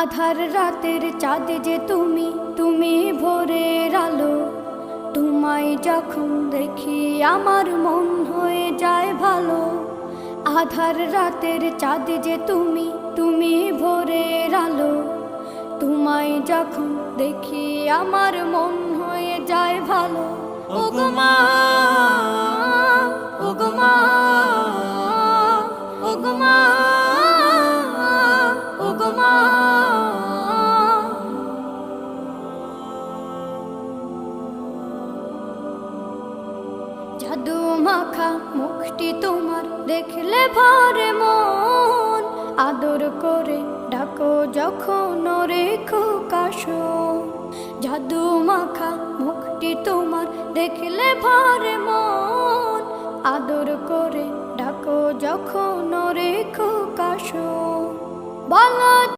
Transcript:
আধার রাতের চাঁদ যে তুমি, তুমি ভোরের আলো। তোমায় যখন দেখি আমার মন হয়ে যায় ভালো। আধার রাতের চাঁদ যে তুমি, তুমি ভোরের আলো। তোমায় যখন দেখি আমার মন হয়ে যায় ভালো। ওগো মা, ওগো মা, ওগো মা, ওগো মা। জাদু মাখা মুখটি তোমার দেখলে ভরে মন। আদর করে ডাকো যখন রেখো কাশো। জাদু মাখা মুখটি তোমার দেখলে ভরে মন। আদর করে ডাকো যখন রেখো কাশো। বলো